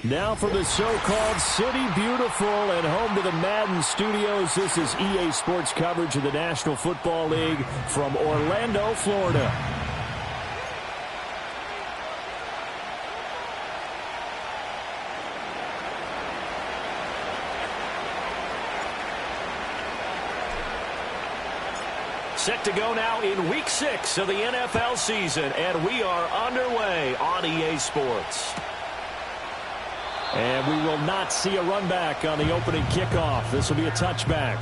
Now from the so-called City Beautiful and home to the Madden Studios, this is EA Sports coverage of the National Football League from Orlando, Florida. Set to go now in Week 6 of the NFL season, and we are underway on EA Sports. And we will not see a run back on the opening kickoff. This will be a touchback.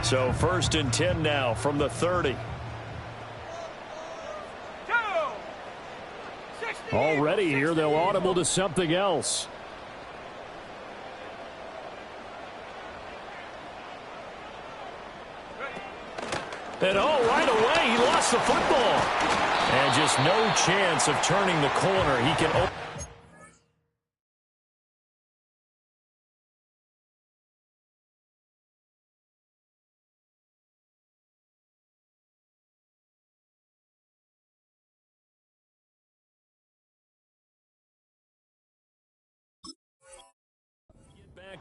So 1st and 10 now from the 30. Already here, they'll audible to something else. And right away, he lost the football. And just no chance of turning the corner. He can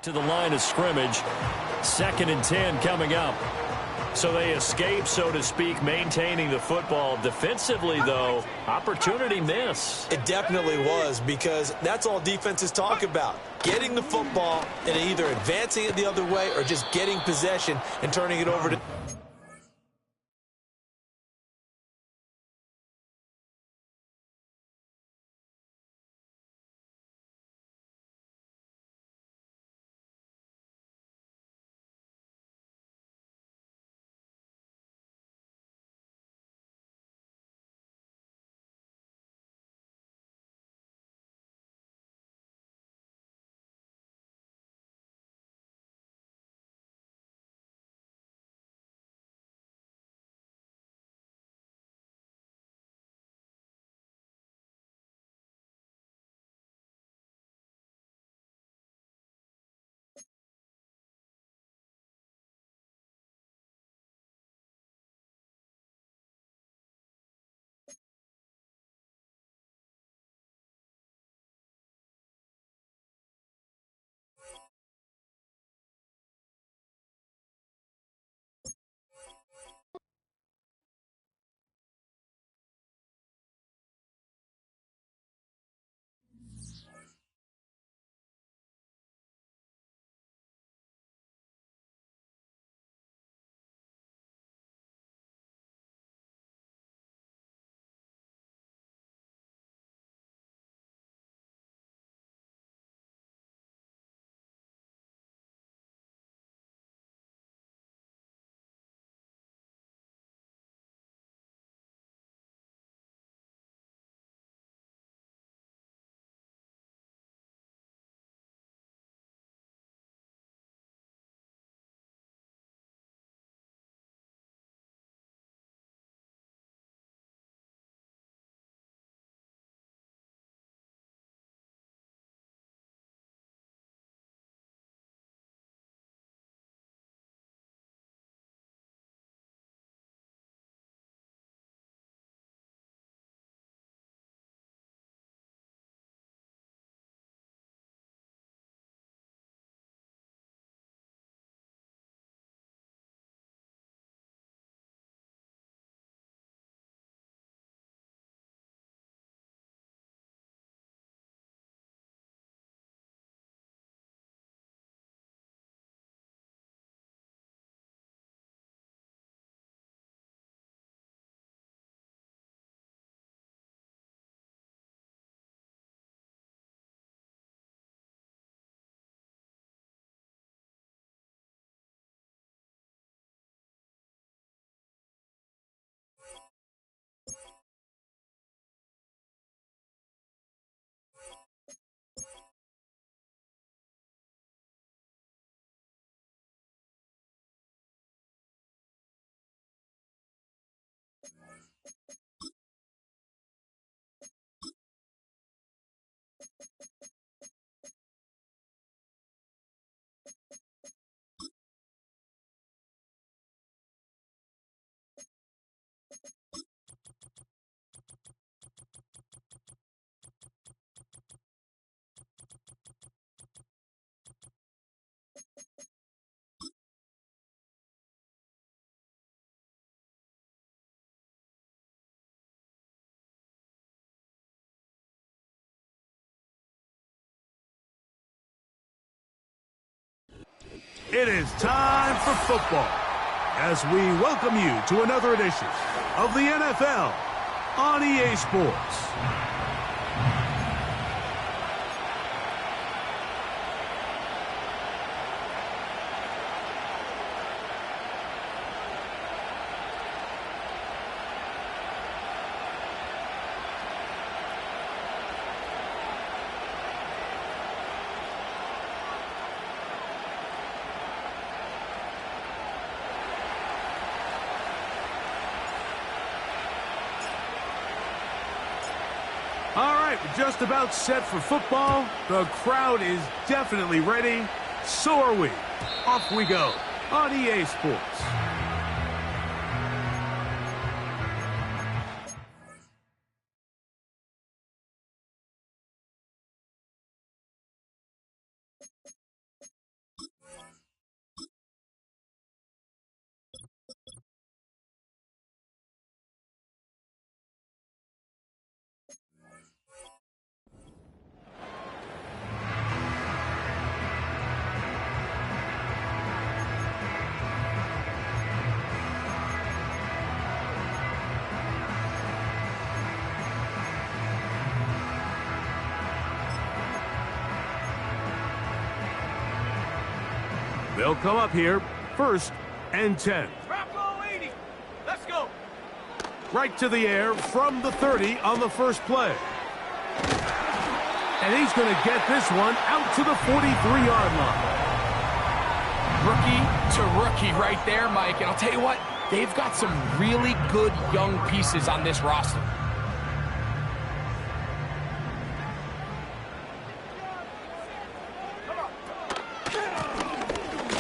to the line of scrimmage. 2nd and 10 coming up. So they escape, so to speak, maintaining the football. Defensively, though, opportunity miss. It definitely was, because that's all defenses talk about. Getting the football and either advancing it the other way or just getting possession and turning it over to It is time for football as we welcome you to another edition of the NFL on EA Sports. All right, we're just about set for football. The crowd is definitely ready. So are we. Off we go on EA Sports. They'll come up here, 1st and 10. Let's go. Right to the air from the 30 on the first play. And he's going to get this one out to the 43-yard line. Rookie to rookie right there, Mike. And I'll tell you what, they've got some really good young pieces on this roster.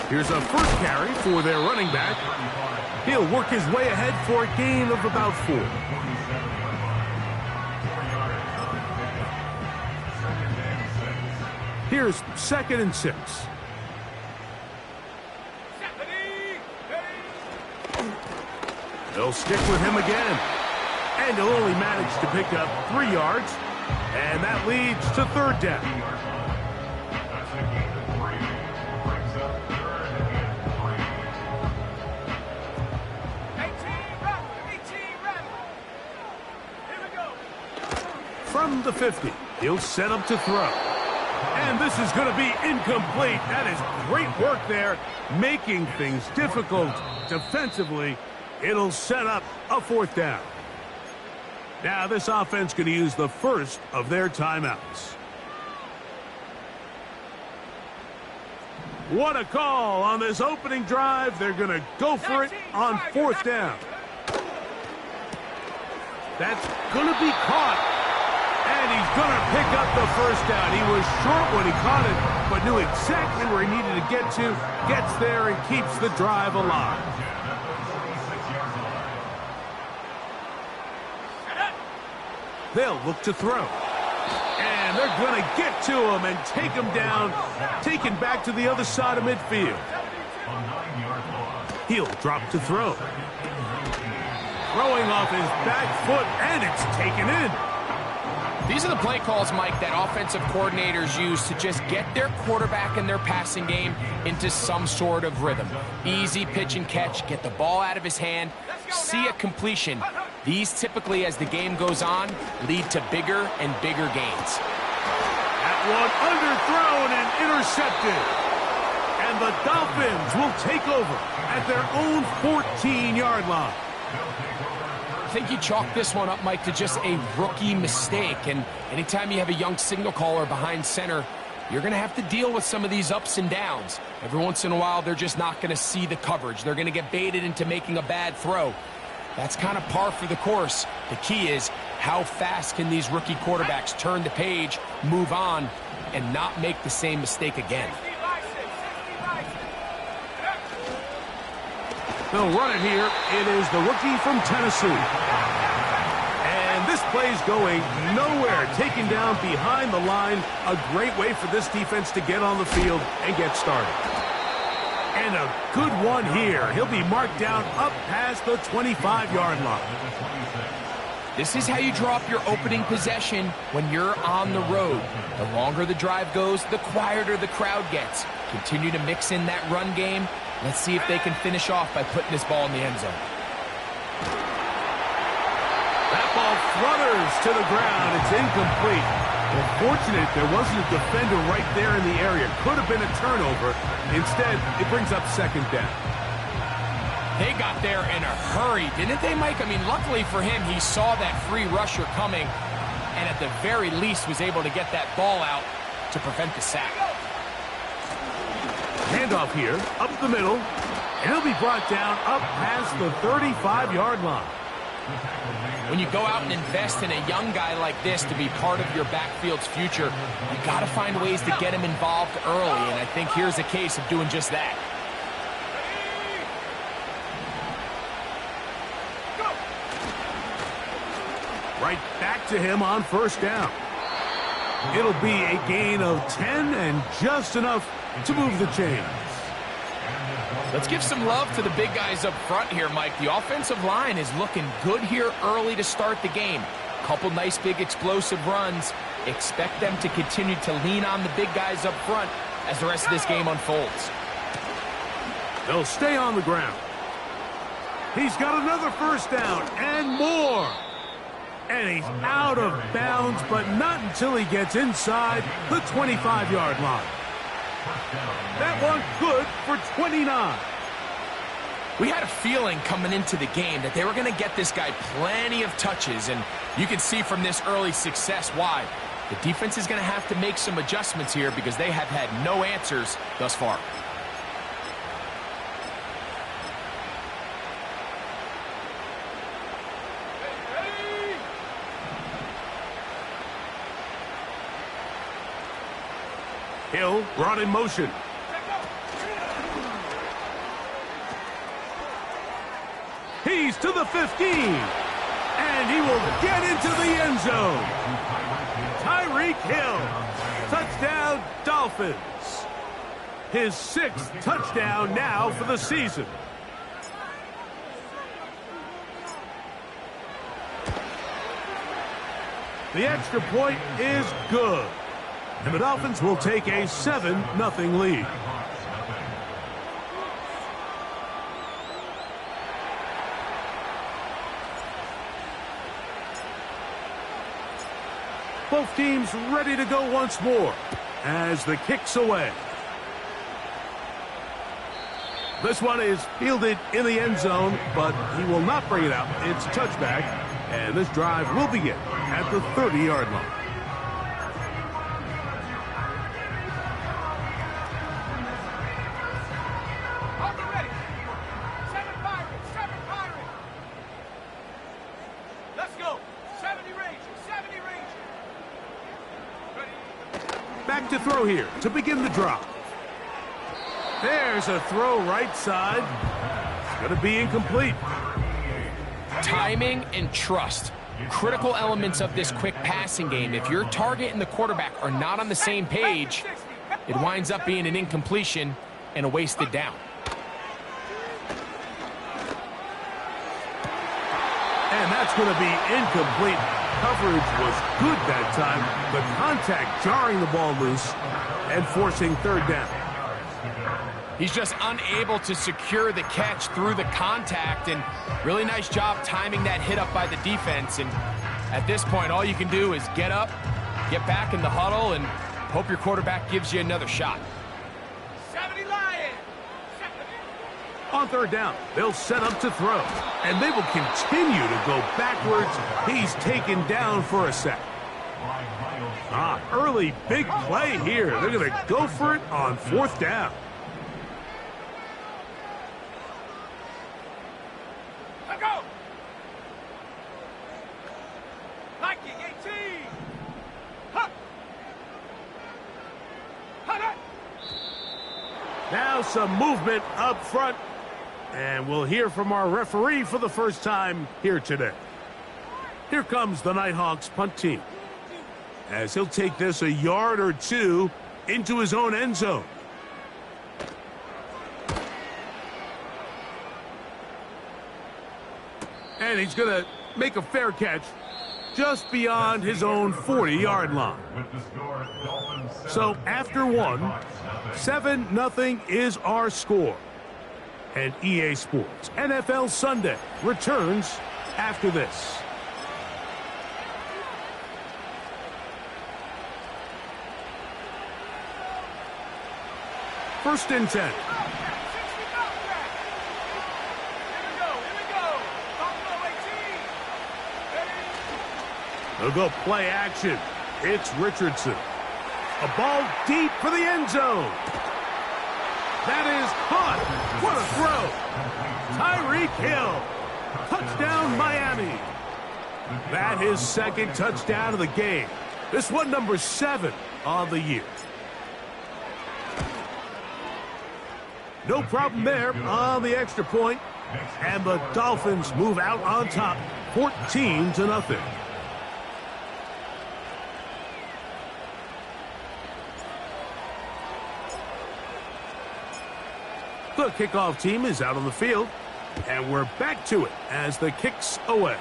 Here's a first carry for their running back. He'll work his way ahead for a gain of about 4. Here's 2nd and 6. They'll stick with him again. And he'll only manage to pick up 3 yards. And that leads to 3rd down. From the 50, he'll set up to throw. And this is going to be incomplete. That is great work there, making things difficult defensively. It'll set up a 4th down. Now this offense going to use the first of their timeouts. What a call on this opening drive. They're going to go for it on 4th down. That's going to be caught. And he's going to pick up the 1st down. He was short when he caught it, but knew exactly where he needed to get to. Gets there and keeps the drive alive. They'll look to throw. And they're going to get to him and take him down, taken back to the other side of midfield. He'll drop to throw. Throwing off his back foot, and it's taken in. These are the play calls, Mike, that offensive coordinators use to just get their quarterback and their passing game into some sort of rhythm. Easy pitch and catch, get the ball out of his hand, see a completion. These typically, as the game goes on, lead to bigger and bigger gains. That one underthrown and intercepted. And the Dolphins will take over at their own 14-yard line. I think you chalk this one up, Mike, to just a rookie mistake. And anytime you have a young signal caller behind center, you're going to have to deal with some of these ups and downs. Every once in a while, they're just not going to see the coverage. They're going to get baited into making a bad throw. That's kind of par for the course. The key is how fast can these rookie quarterbacks turn the page, move on, and not make the same mistake again. They'll run it here. It is the rookie from Tennessee. And this play's going nowhere. Taken down behind the line. A great way for this defense to get on the field and get started. And a good one here. He'll be marked down up past the 25-yard line. This is how you draw up your opening possession when you're on the road. The longer the drive goes, the quieter the crowd gets. Continue to mix in that run game. Let's see if they can finish off by putting this ball in the end zone. That ball flutters to the ground. It's incomplete. Well, fortunate there wasn't a defender right there in the area. Could have been a turnover. Instead, it brings up second down. They got there in a hurry, didn't they, Mike? I mean, luckily for him, he saw that free rusher coming and at the very least was able to get that ball out to prevent the sack. Handoff here, up the middle, and he'll be brought down up past the 35-yard line. When you go out and invest in a young guy like this to be part of your backfield's future, you got to find ways to get him involved early, and I think here's a case of doing just that. Right back to him on first down. It'll be a gain of 10 and just enough to move the chains. Let's give some love to the big guys up front here, Mike. The offensive line is looking good here early to start the game. Couple nice big explosive runs. Expect them to continue to lean on the big guys up front as the rest of this game unfolds. They'll stay on the ground. He's got another first down and more. And he's out of bounds, but not until he gets inside the 25-yard line. That one good for 29. We had a feeling coming into the game that they were going to get this guy plenty of touches, and you can see from this early success why. The defense is going to have to make some adjustments here because they have had no answers thus far. Hill brought in motion. He's to the 15. And he will get into the end zone. Tyreek Hill. Touchdown, Dolphins. His 6th touchdown now for the season. The extra point is good. And the Dolphins will take a 7-0 lead. Both teams ready to go once more as the kick's away. This one is fielded in the end zone, but he will not bring it out. It's touchback, and this drive will begin at the 30-yard line. Back to throw here to begin the drive. There's a throw right side. It's going to be incomplete. Timing and trust. Critical elements of this quick passing game. If your target and the quarterback are not on the same page, it winds up being an incompletion and a wasted down. And that's going to be incomplete. Coverage was good that time. The contact jarring the ball loose and forcing third down. He's just unable to secure the catch through the contact, and really nice job timing that hit up by the defense. And at this point, all you can do is get up, get back in the huddle, and hope your quarterback gives you another shot. 70 Lions! On third down, they'll set up to throw, and they will continue to go backwards. He's taken down for a sack. Early big play here. They're going to go for it on fourth down. Let go! Hiking 18! Huh! Huh! Now some movement up front. And we'll hear from our referee for the first time here today. Here comes the Nighthawks punt team, as he'll take this a yard or two into his own end zone. And he's going to make a fair catch just beyond his own 40-yard line. So after one, 7-0 is our score. And EA Sports NFL Sunday returns after this. First and 10. They'll go play action. It's Richardson. A ball deep for the end zone. That is caught. What a throw. Tyreek Hill. Touchdown, Miami. That is second touchdown of the game. This one number 7 on the year. No problem there on the extra point. And the Dolphins move out on top, 14-0. The kickoff team is out on the field, and we're back to it as the kick's away.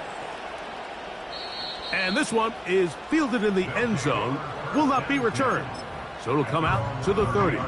And this one is fielded in the end zone, will not be returned, so it'll come out to the 30.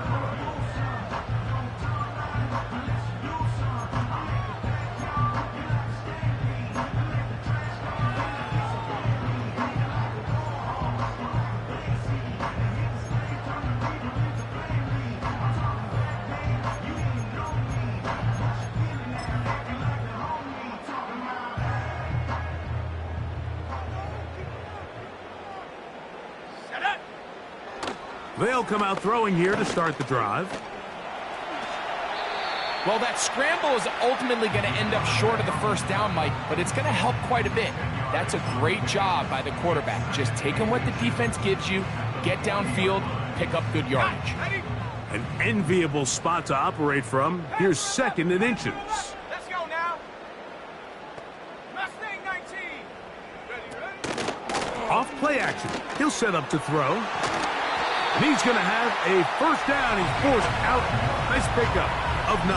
They'll come out throwing here to start the drive. Well, that scramble is ultimately going to end up short of the first down, Mike, but it's going to help quite a bit. That's a great job by the quarterback. Just taking what the defense gives you, get downfield, pick up good yardage. An enviable spot to operate from. Here's second and inches. Let's go now. Mustang 19. Ready. Off play action. He'll set up to throw. And he's going to have a first down. He's forced out. Nice pickup of 9.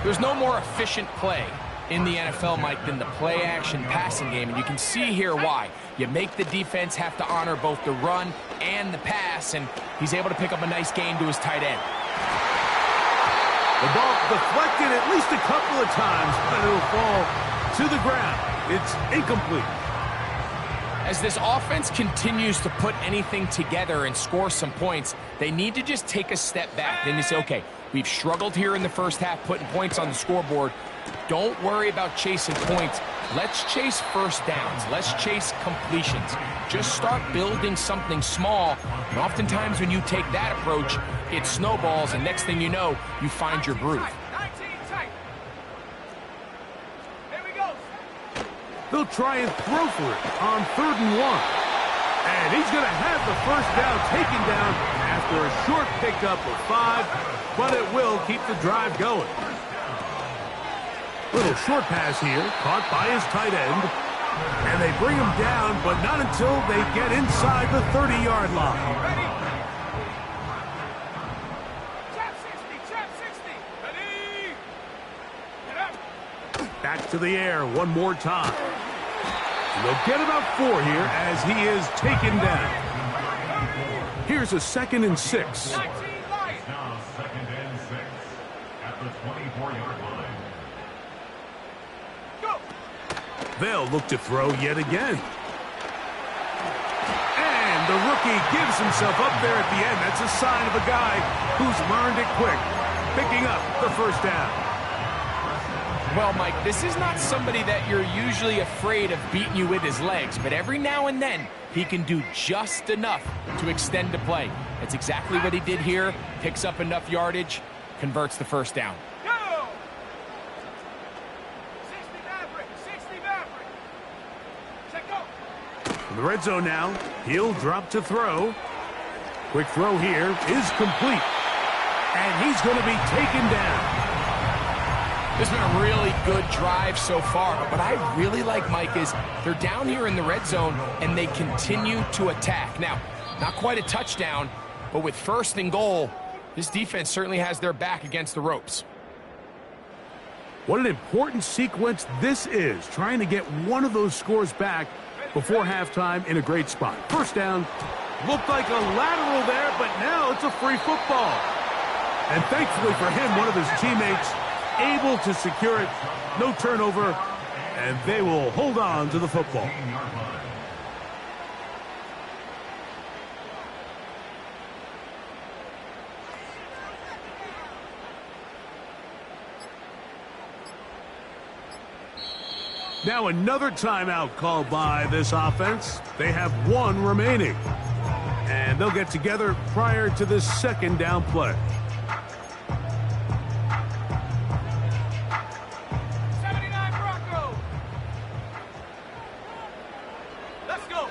There's no more efficient play in the NFL, Mike, than the play-action passing game. And you can see here why. You make the defense have to honor both the run and the pass, and he's able to pick up a nice gain to his tight end. The ball deflected at least a couple of times, but it'll fall to the ground. It's incomplete. As this offense continues to put anything together and score some points, they need to just take a step back. Then you say, okay, we've struggled here in the first half putting points on the scoreboard. Don't worry about chasing points. Let's chase first downs. Let's chase completions. Just start building something small. And oftentimes when you take that approach, it snowballs, and next thing you know, you find your groove. 19 tight. Here we go. They'll try and throw for it on 3rd and 1. And he's going to have the first down taken down after a short pickup of 5, but it will keep the drive going. Little short pass here, caught by his tight end. And they bring him down, but not until they get inside the 30-yard line. Ready. Trap 60. Ready. Get up. Back to the air one more time. And they'll get about 4 here as he is taken down. Here's a 2nd and 6. 19 Lions. Now 2nd and 6 at the 24-yard line. Go. They'll look to throw yet again. And the rookie gives himself up there at the end. That's a sign of a guy who's learned it quick, picking up the first down. Well, Mike, this is not somebody that you're usually afraid of beating you with his legs, but every now and then he can do just enough to extend the play. That's exactly what he did here. Picks up enough yardage, converts the first down. Go. 60 Maverick. Check go. In the red zone now, he'll drop to throw. Quick throw here is complete. And he's going to be taken down. This has been a really good drive so far. What I really like, Mike, is they're down here in the red zone, and they continue to attack. Now, not quite a touchdown, but with 1st and goal, this defense certainly has their back against the ropes. What an important sequence this is, trying to get one of those scores back before halftime in a great spot. First down. Looked like a lateral there, but now it's a free football. And thankfully for him, one of his teammates able to secure it. No turnover, and they will hold on to the football. Now another timeout called by this offense. They have one remaining. And they'll get together prior to this second down play. 79 Broncos. Let's go.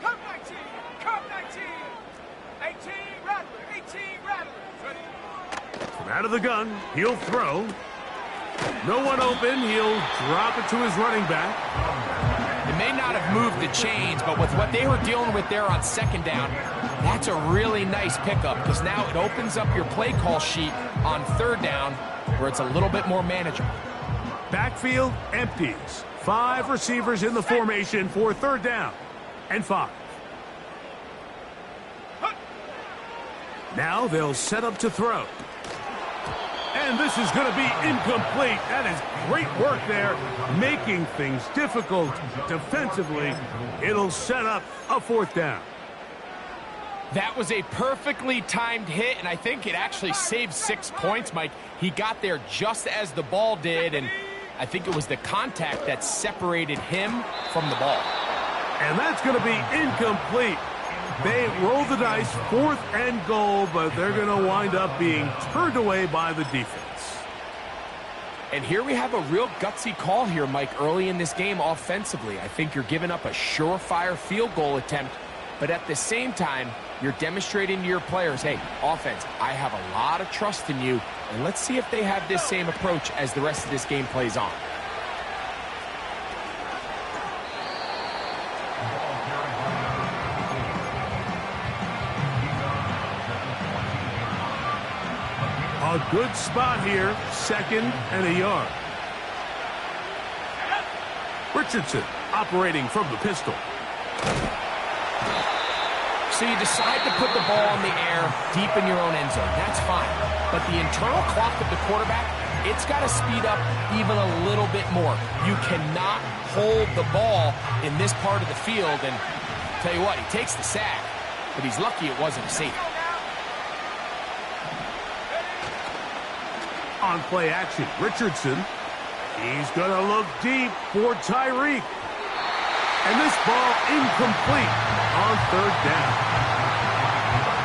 Come 19. Come 19. 18 Rattler. 18 Rattler. Ready? From out of the gun, he'll throw. No one open. He'll drop it to his running back. They may not have moved the chains, but with what they were dealing with there on second down, that's a really nice pickup because now it opens up your play call sheet on third down where it's a little bit more manageable. Backfield empties. 5 receivers in the formation for third down and 5. Now they'll set up to throw. And this is going to be incomplete. That is great work there, making things difficult defensively. It'll set up a fourth down. That was a perfectly timed hit, and I think it actually saved 6 points, Mike. He got there just as the ball did, and I think it was the contact that separated him from the ball. And that's going to be incomplete. They roll the dice, 4th and goal, but they're going to wind up being turned away by the defense. And here we have a real gutsy call here, Mike, early in this game offensively. I think you're giving up a surefire field goal attempt, but at the same time, you're demonstrating to your players, hey, offense, I have a lot of trust in you, and let's see if they have this same approach as the rest of this game plays on. A good spot here, 2nd and a yard. Richardson operating from the pistol. So you decide to put the ball in the air deep in your own end zone. That's fine. But the internal clock of the quarterback, it's got to speed up even a little bit more. You cannot hold the ball in this part of the field. And tell you what, he takes the sack, but he's lucky it wasn't a safety. On play action, Richardson. He's going to look deep for Tyreek. And this ball incomplete on third down.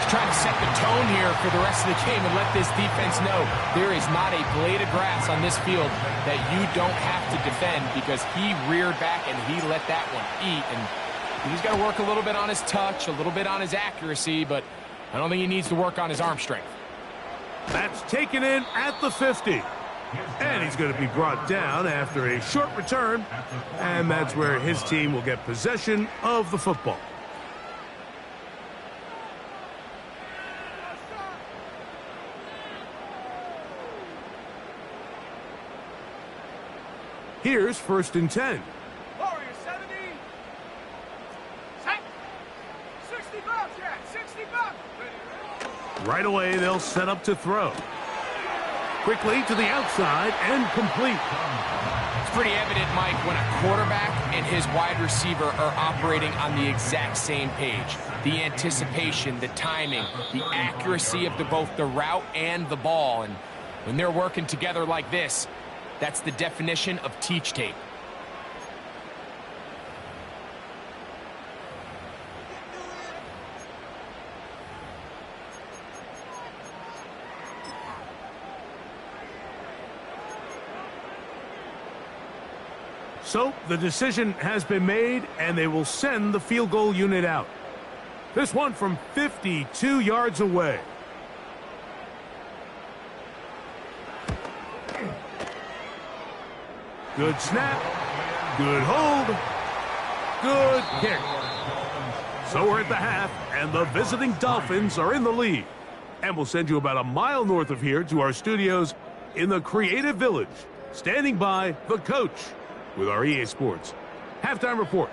He's trying to set the tone here for the rest of the game and let this defense know there is not a blade of grass on this field that you don't have to defend because he reared back and he let that one eat. And he's got to work a little bit on his touch, a little bit on his accuracy, but I don't think he needs to work on his arm strength. That's taken in at the 50. And he's going to be brought down after a short return. And that's where his team will get possession of the football. Here's 1st and 10. Warriors 70. Set. 65, Jack. 65. Ready. Right away, they'll set up to throw. Quickly to the outside and complete. It's pretty evident, Mike, when a quarterback and his wide receiver are operating on the exact same page. The anticipation, the timing, the accuracy of both the route and the ball. And when they're working together like this, that's the definition of teach tape. So the decision has been made, and they will send the field goal unit out. This one from 52 yards away. Good snap. Good hold. Good kick. So we're at the half, and the visiting Dolphins are in the lead. And we'll send you about a mile north of here to our studios in the Creative Village. Standing by, the coach with our EA Sports Halftime Report.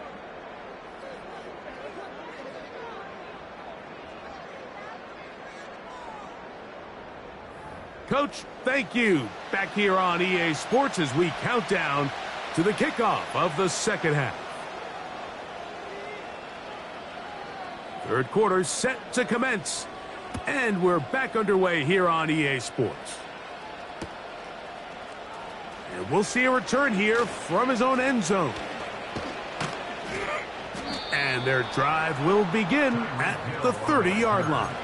Coach, thank you. Back here on EA Sports as we count down to the kickoff of the second half. Third quarter set to commence. And we're back underway here on EA Sports. And we'll see a return here from his own end zone. And their drive will begin at the 30-yard line.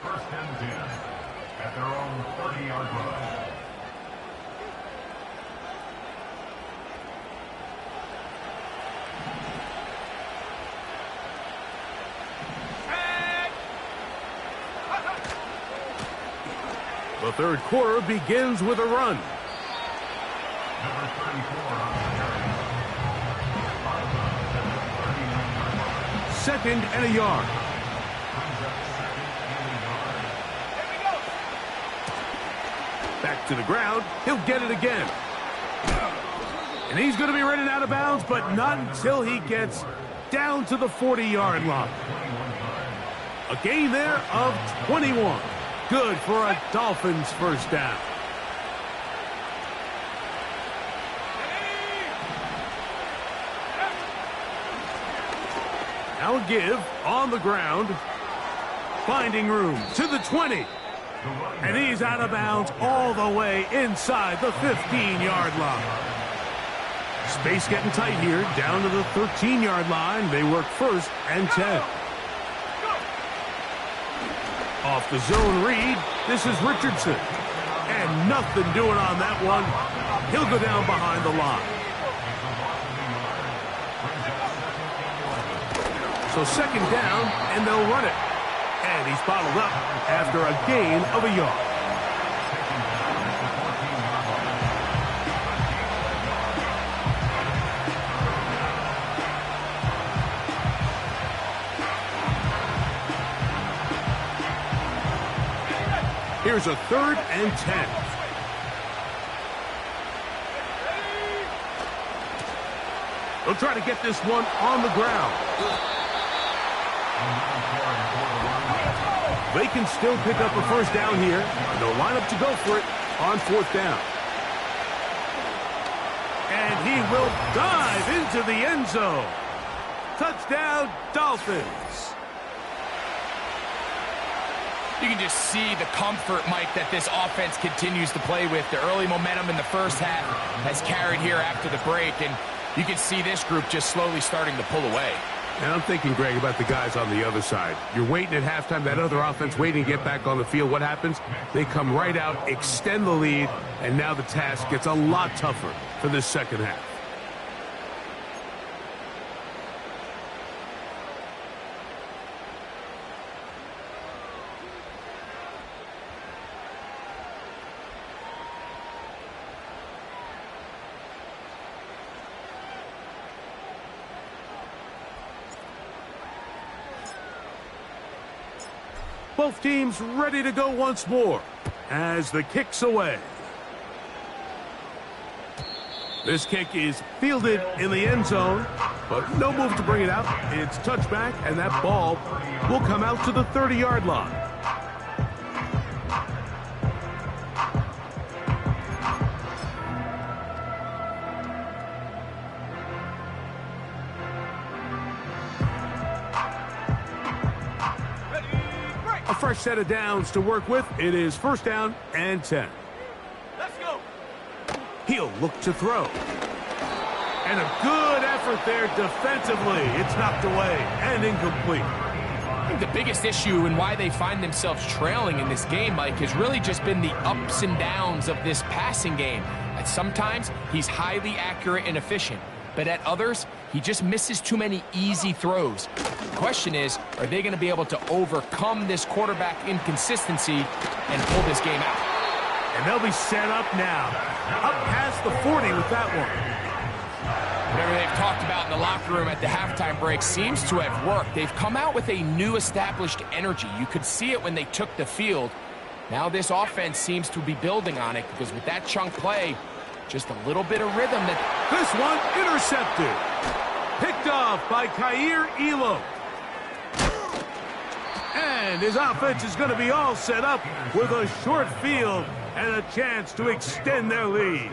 First and 10 at their own 30-yard line. The third quarter begins with a run. Number 34 on the carry. Second and a yard. Back to the ground. He'll get it again. And he's going to be running out of bounds, but not until he gets down to the 40-yard line. A gain there of 21. Good for a Dolphins first down. Now a give on the ground. Finding room to the 20. And he's out of bounds all the way inside the 15-yard line. Space getting tight here, down to the 13-yard line. They work first and 10. Off the zone read, this is Richardson. And nothing doing on that one. He'll go down behind the line. So second down, and they'll run it. And he's bottled up after a gain of a yard. Here's a third and 10. They'll try to get this one on the ground. They can still pick up a first down here. They'll line up to go for it on fourth down. And he will dive into the end zone. Touchdown, Dolphins. You can just see the comfort, Mike, that this offense continues to play with. The early momentum in the first half has carried here after the break, and you can see this group just slowly starting to pull away. And I'm thinking, Greg, about the guys on the other side. You're waiting at halftime, that other offense waiting to get back on the field. What happens? They come right out, extend the lead, and now the task gets a lot tougher for this second half. Both teams ready to go once more as the kick's away. This kick is fielded in the end zone, but no move to bring it out. It's touchback, and that ball will come out to the 30-yard line. A fresh set of downs to work with. It is first down and 10. Let's go. He'll look to throw. And a good effort there defensively. It's knocked away and incomplete. I think the biggest issue and why they find themselves trailing in this game, Mike, has really just been the ups and downs of this passing game. At sometimes, he's highly accurate and efficient, but at others, he just misses too many easy throws. The question is, are they going to be able to overcome this quarterback inconsistency and pull this game out? And they'll be set up now. Up past the 40 with that one. Whatever they've talked about in the locker room at the halftime break seems to have worked. They've come out with a new established energy. You could see it when they took the field. Now this offense seems to be building on it because with that chunk play, just a little bit of rhythm. This one intercepted. Picked off by Kaiir Elam. And his offense is going to be all set up with a short field and a chance to extend their lead.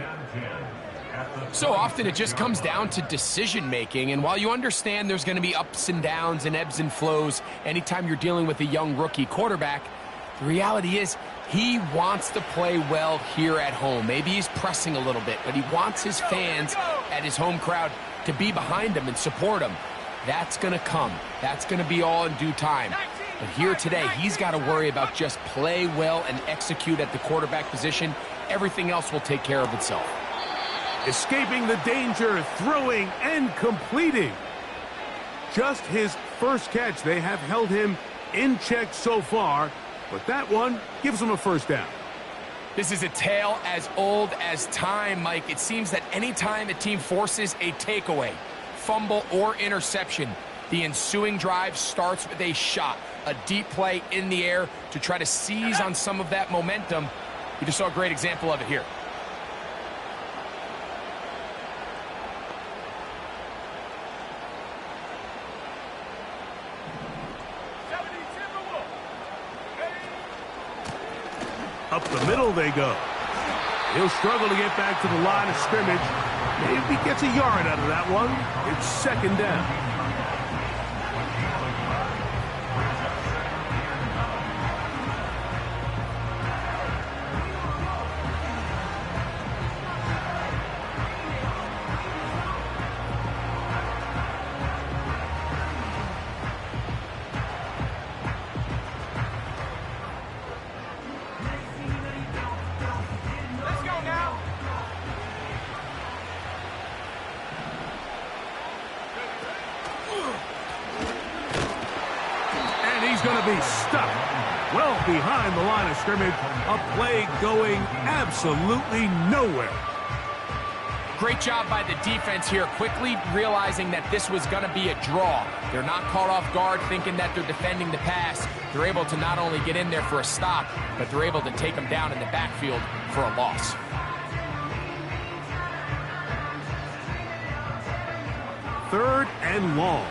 So often it just comes down to decision-making, and while you understand there's going to be ups and downs and ebbs and flows anytime you're dealing with a young rookie quarterback, the reality is he wants to play well here at home. Maybe he's pressing a little bit, but he wants his fans at his home crowd to be behind him and support him. That's going to come. That's going to be all in due time. But here today, he's got to worry about just play well and execute at the quarterback position. Everything else will take care of itself. Escaping the danger, throwing and completing. Just his first catch. They have held him in check so far, but that one gives him a first down. This is a tale as old as time, Mike. It seems that anytime a team forces a takeaway, fumble, or interception, the ensuing drive starts with a shot, a deep play in the air to try to seize on some of that momentum. You just saw a great example of it here. Up the middle they go. He'll struggle to get back to the line of scrimmage. Maybe gets a yard out of that one. It's second down. Going to be stuck well behind the line of scrimmage. A play going absolutely nowhere. Great job by the defense here, quickly realizing that this was going to be a draw. They're not caught off guard thinking that they're defending the pass. They're able to not only get in there for a stop, but they're able to take them down in the backfield for a loss. Third and long.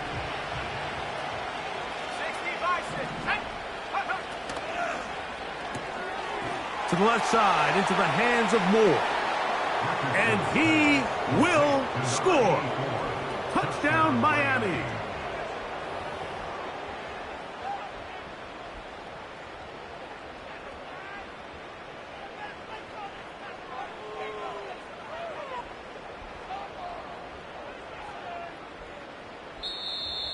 To the left side, into the hands of Moore. And he will score. Touchdown, Miami.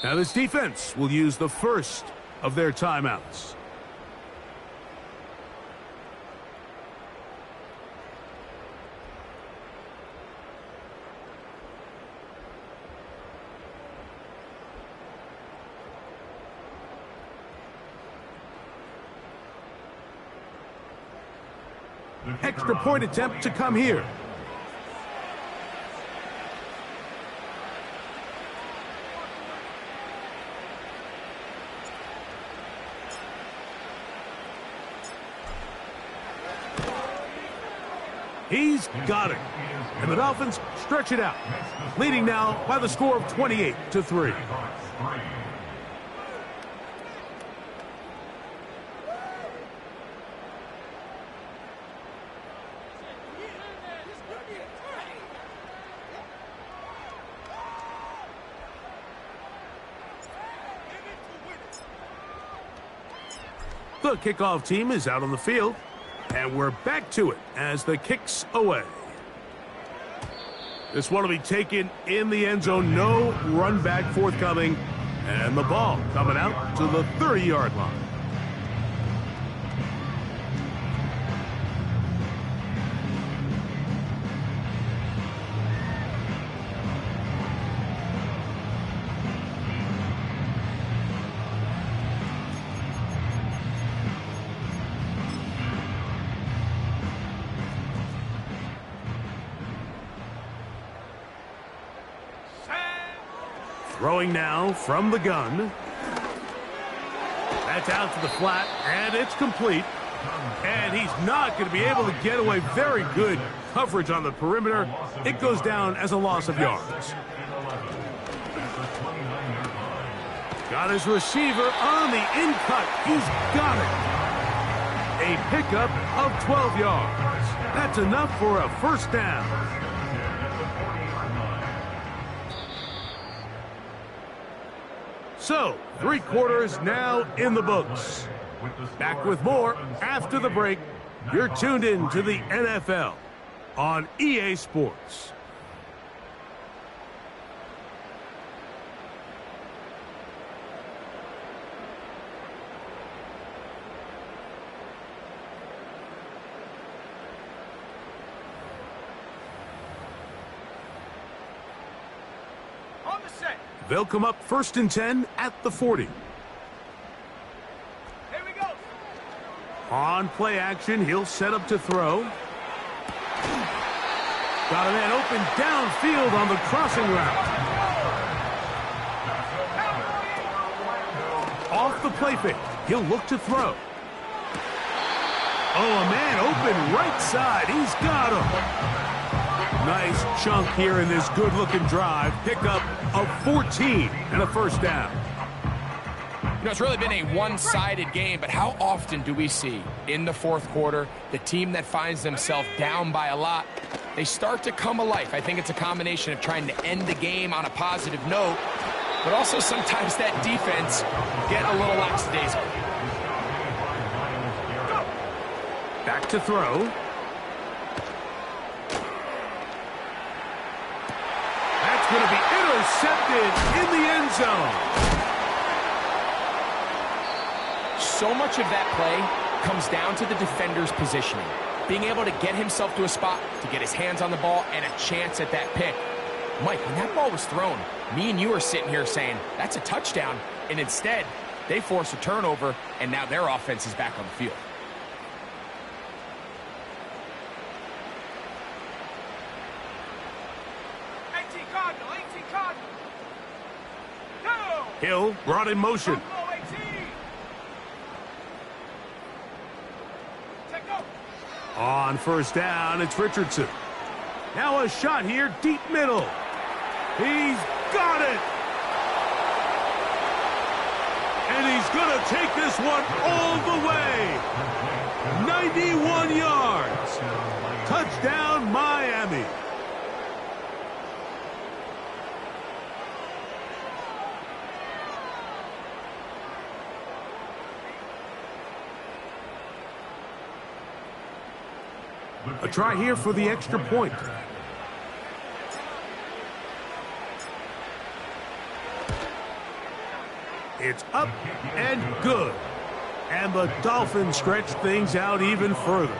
Now this defense will use the first of their timeouts. Extra point attempt to come here. He's got it. And the Dolphins stretch it out, leading now by the score of 28-3. The kickoff team is out on the field, and we're back to it as the kick's away. This one will be taken in the end zone. No run back forthcoming. And the ball coming out to the 30-yard line. Throwing now from the gun. That's out to the flat, and it's complete. And he's not going to be able to get away. Very good coverage on the perimeter. It goes down as a loss of yards. Got his receiver on the in-cut. He's got it. A pickup of 12 yards. That's enough for a first down. So, 3 quarters now in the books. Back with more after the break. You're tuned in to the NFL on EA Sports. On the set. They'll come up 1st and 10 at the 40. Here we go. On play action, he'll set up to throw. Got a man open downfield on the crossing route. Off the play fake, he'll look to throw. Oh, a man open right side. He's got him. Nice chunk here in this good-looking drive. Pickup of 14 and a first down. You know, it's really been a one-sided game, but how often do we see in the fourth quarter the team that finds themselves down by a lot, they start to come alive? I think it's a combination of trying to end the game on a positive note, but also sometimes that defense getting a little lackadaisical. Back to throw. That's going to be intercepted in the end zone. So much of that play comes down to the defender's positioning. Being able to get himself to a spot, to get his hands on the ball, and a chance at that pick. Mike, when that ball was thrown, me and you are sitting here saying, that's a touchdown. And instead, they force a turnover, and now their offense is back on the field. Hill brought in motion. On first down, it's Richardson. Now a shot here, deep middle. He's got it. And he's going to take this one all the way. 91 yards. Touchdown, Miami. A try here for the extra point. It's up and good. And the Dolphins stretch things out even further.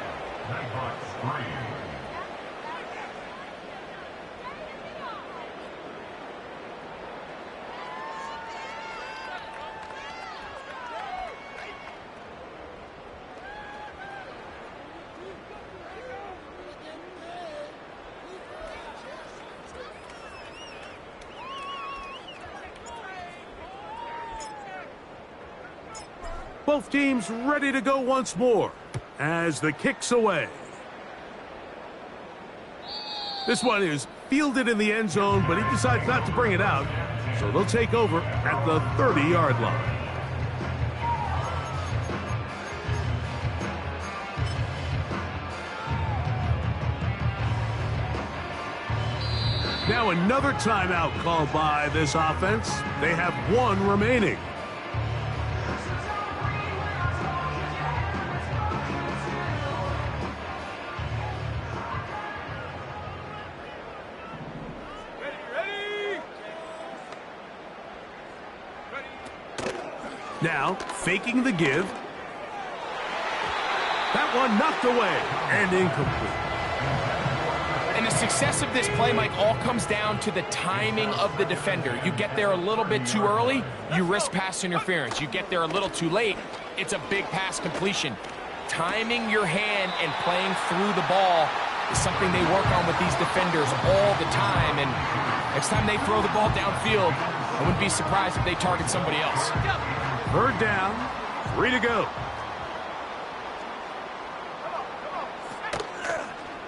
Both teams ready to go once more as the kick's away. This one is fielded in the end zone, but he decides not to bring it out. So they'll take over at the 30-yard line. Now another timeout called by this offense. They have one remaining. Ready. Now, faking the give. That one knocked away and incomplete. And the success of this play, Mike, all comes down to the timing of the defender. You get there a little bit too early, you risk pass interference. You get there a little too late, it's a big pass completion. Timing your hand and playing through the ball is something they work on with these defenders all the time. And next time they throw the ball downfield, I wouldn't be surprised if they target somebody else. Third down, 3 to go.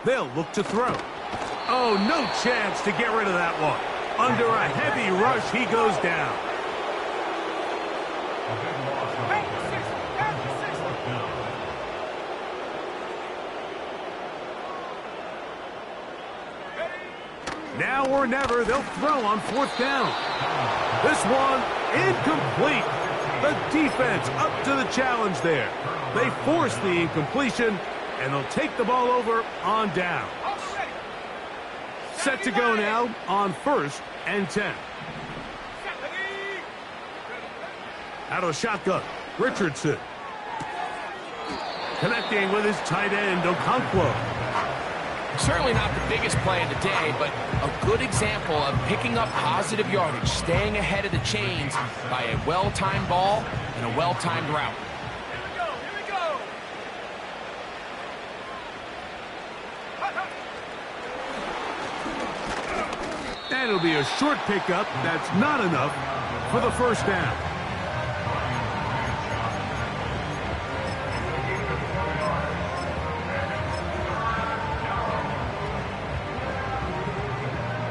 They'll look to throw. Oh, no chance to get rid of that one. Under a heavy rush, he goes down. Now or never, they'll throw on 4th down. This one, incomplete. The defense up to the challenge there. They force the incompletion, and they'll take the ball over on down. Set to go now on 1st and 10. Out of shotgun, Richardson. Connecting with his tight end, Okonkwo. Certainly not the biggest play of the day, but a good example of picking up positive yardage, staying ahead of the chains by a well-timed ball and a well-timed route. Here we go. And it'll be a short pickup. That's not enough for the 1st down.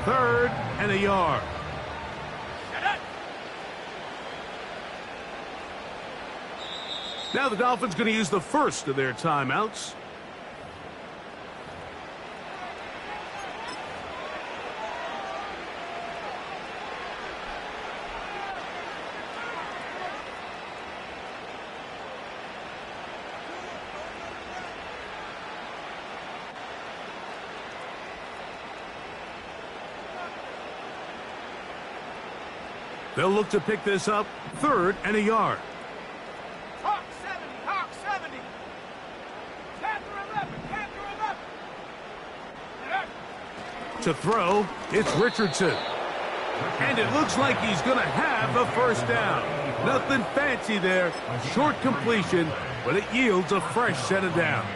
Third and a yard. Now the Dolphins going to use the first of their timeouts. They'll look to pick this up, 3rd and a yard. Hawk 70, Hawk 70. Panther 11. To throw, it's Richardson. And it looks like he's going to have the 1st down. Nothing fancy there. Short completion, but it yields a fresh set of downs.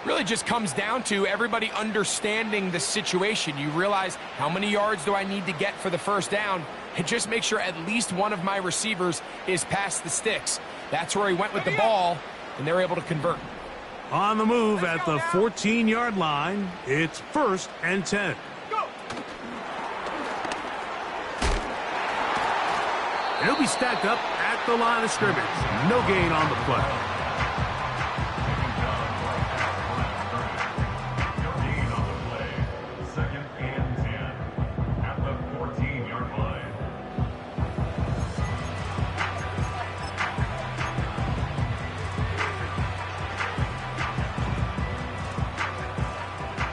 Really just comes down to everybody understanding the situation. You realize, how many yards do I need to get for the 1st down? And just make sure at least one of my receivers is past the sticks. That's where he went with the ball, and they're able to convert. On the move at the 14-yard line, it's 1st and 10. He'll be stacked up at the line of scrimmage. No gain on the play.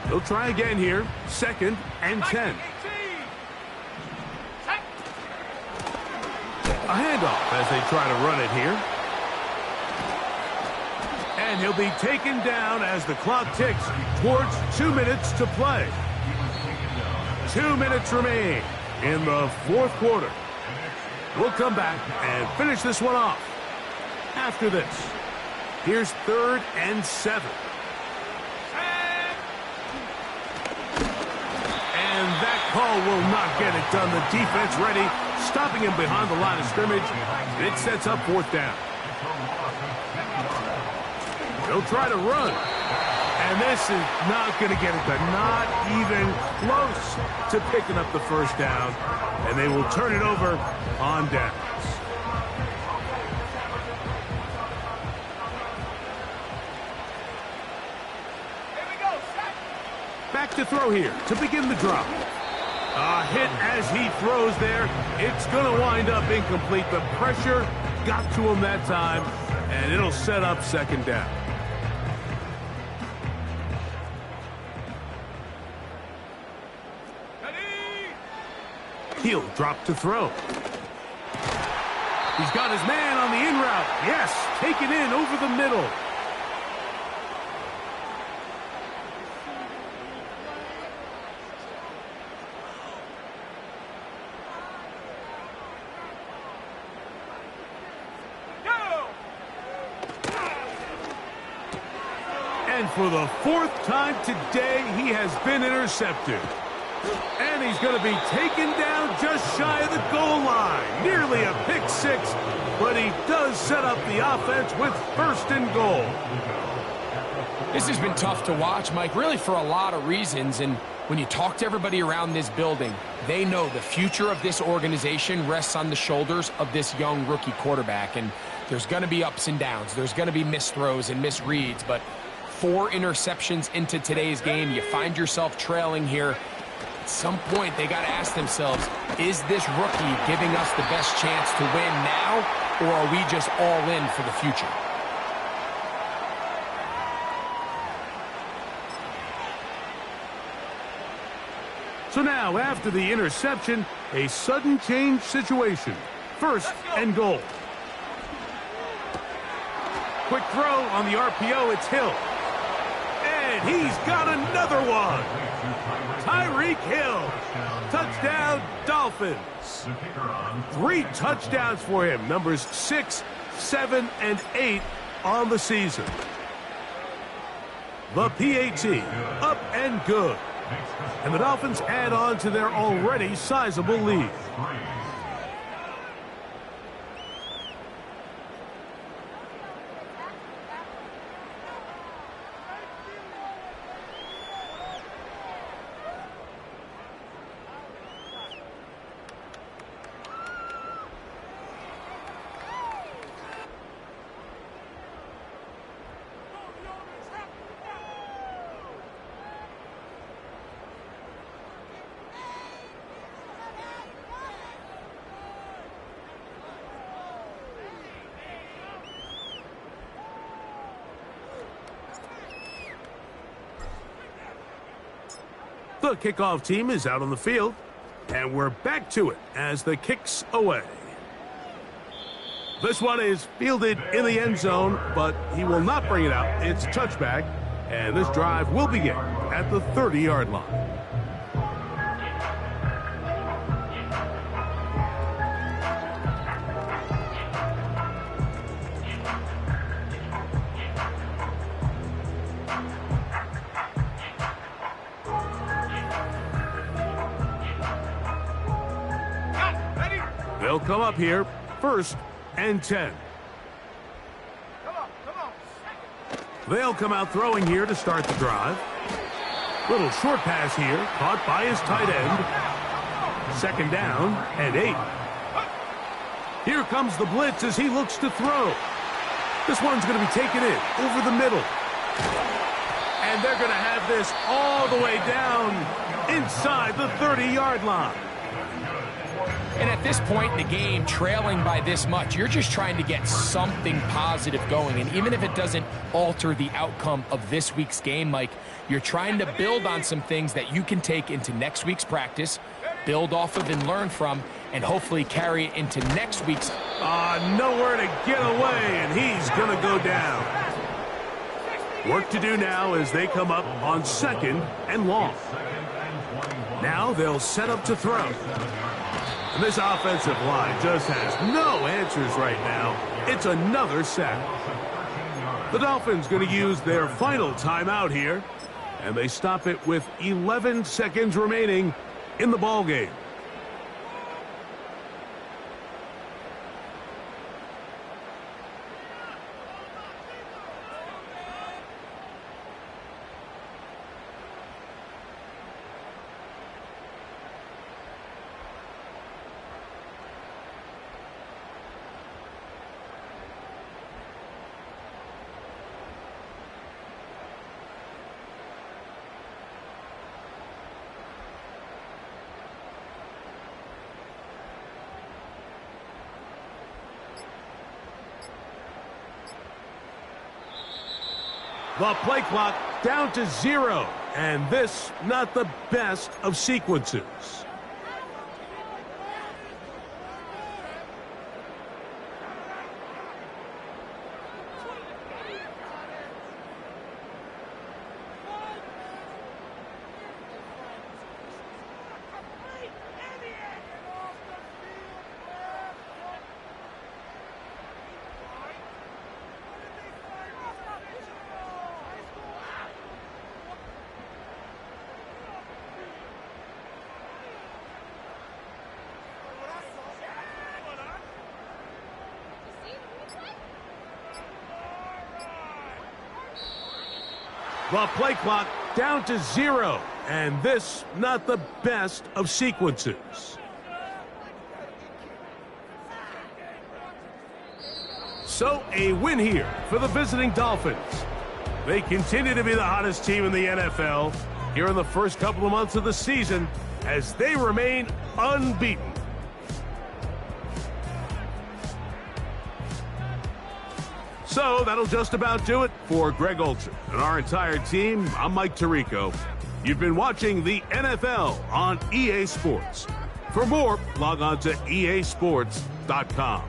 They'll try again here. 2nd and 10. A handoff as they try to run it here. And he'll be taken down as the clock ticks towards 2 minutes to play. 2 minutes remain in the 4th quarter. We'll come back and finish this one off after this. Here's 3rd and 7. And that call will not get it done. The defense ready, stopping him behind the line of scrimmage. And it sets up 4th down. They'll try to run. And this is not going to get it done. Not even close to picking up the 1st down. And they will turn it over on downs. Back to throw here to begin the drop. A hit as he throws there. It's going to wind up incomplete. The pressure got to him that time, and it'll set up 2nd down. He'll drop to throw. He's got his man on the in route. Yes, taken in over the middle. And for the fourth time today, he has been intercepted. And he's going to be taken down just shy of the goal line. Nearly a pick six, but he does set up the offense with first and goal. This has been tough to watch, Mike, really for a lot of reasons. And when you talk to everybody around this building, they know the future of this organization rests on the shoulders of this young rookie quarterback. And there's going to be ups and downs. There's going to be missed throws and misreads. But 4 interceptions into today's game, you find yourself trailing here. At some point, they got to ask themselves, is this rookie giving us the best chance to win now, or are we just all in for the future? So now, after the interception, a sudden change situation. First and goal. Quick throw on the RPO, it's Hill. And he's got another one. Tyreek Hill. Touchdown, Dolphins. 3 touchdowns for him. Numbers 6, 7, and 8 on the season. The PAT, up and good. And the Dolphins add on to their already sizable lead. The kickoff team is out on the field, and we're back to it as the kick's away. This one is fielded in the end zone, but he will not bring it out. It's a touchback, and this drive will begin at the 30-yard line. They'll come up here, 1st and 10. Come on. They'll come out throwing here to start the drive. Little short pass here, caught by his tight end. 2nd down and 8. Here comes the blitz as he looks to throw. This one's going to be taken in over the middle. And they're going to have this all the way down inside the 30-yard line. And at this point in the game, trailing by this much, you're just trying to get something positive going. And even if it doesn't alter the outcome of this week's game, Mike, you're trying to build on some things that you can take into next week's practice, build off of and learn from, and hopefully carry it into next week's. Nowhere to get away, and he's going to go down. Work to do now as they come up on 2nd and long. Now they'll set up to throw. And this offensive line just has no answers right now. It's another sack. The Dolphins going to use their final timeout here, and they stop it with 11 seconds remaining in the ballgame. The play clock down to 0, and this not the best of sequences. The play clock down to 0. And this, not the best of sequences. So, a win here for the visiting Dolphins. They continue to be the hottest team in the NFL here in the first couple of months of the season as they remain unbeaten. So that'll just about do it for Greg Olsen and our entire team. I'm Mike Tirico. You've been watching the NFL on EA Sports. For more, log on to easports.com.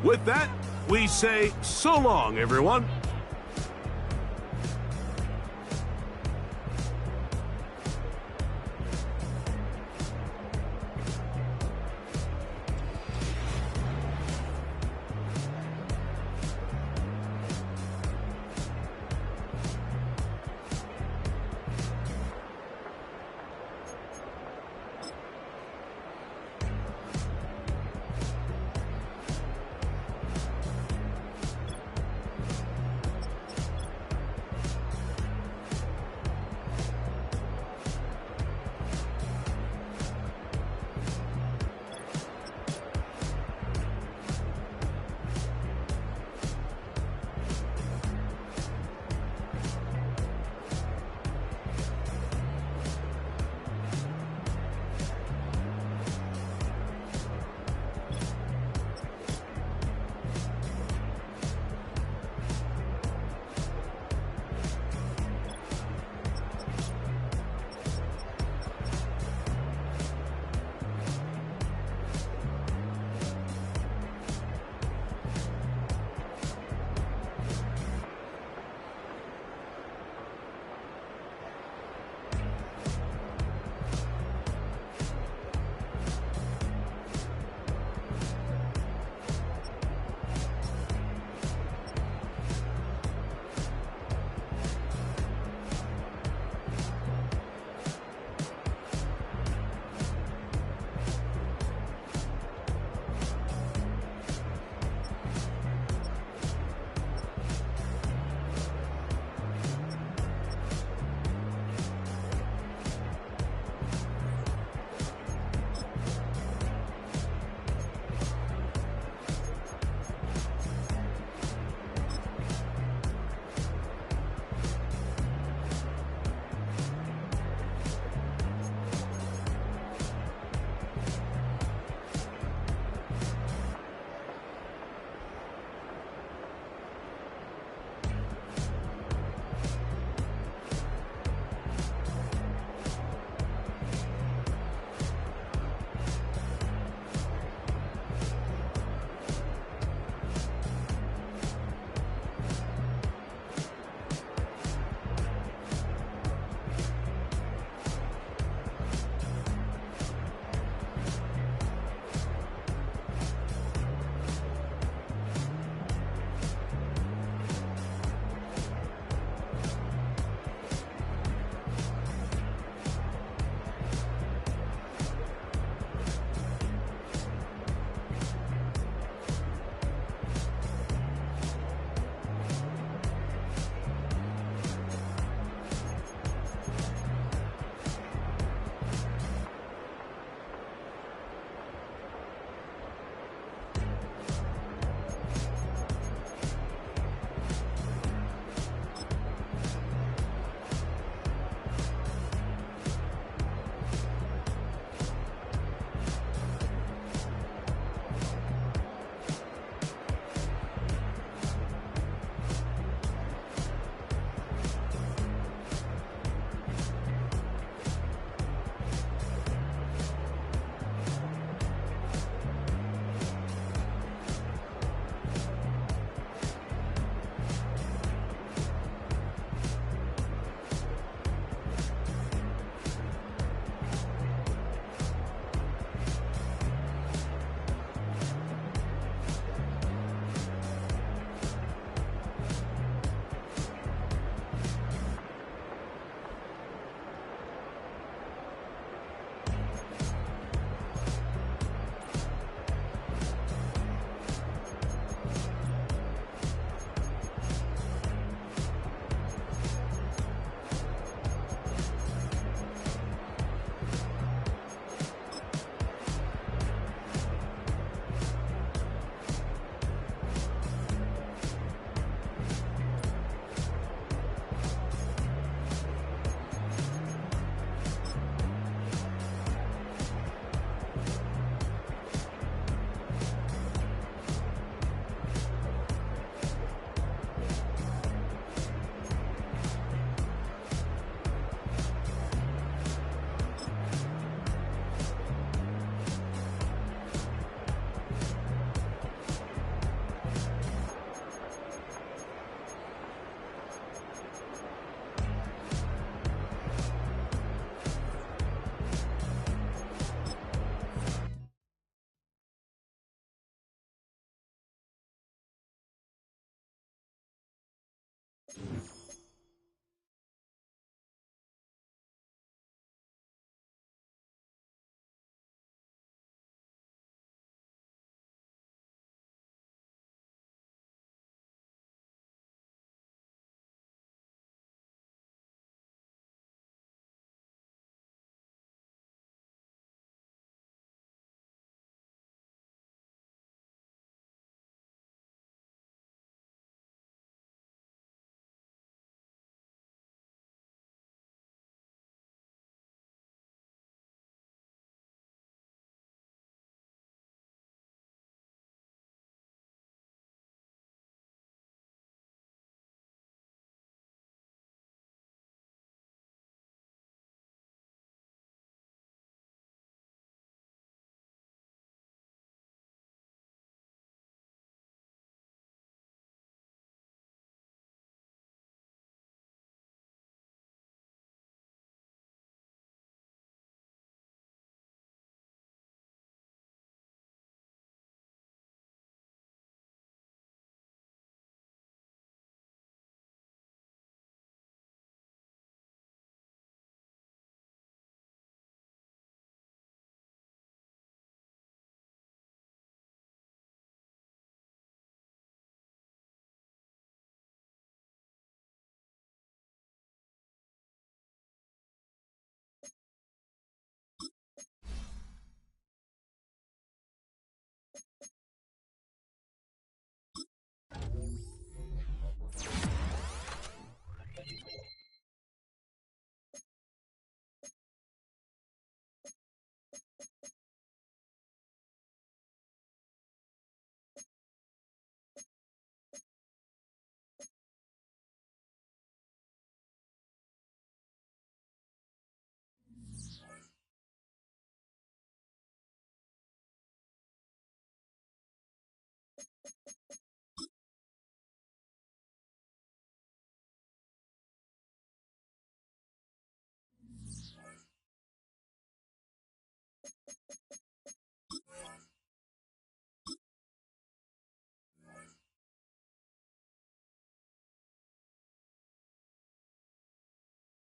With that, we say so long, everyone.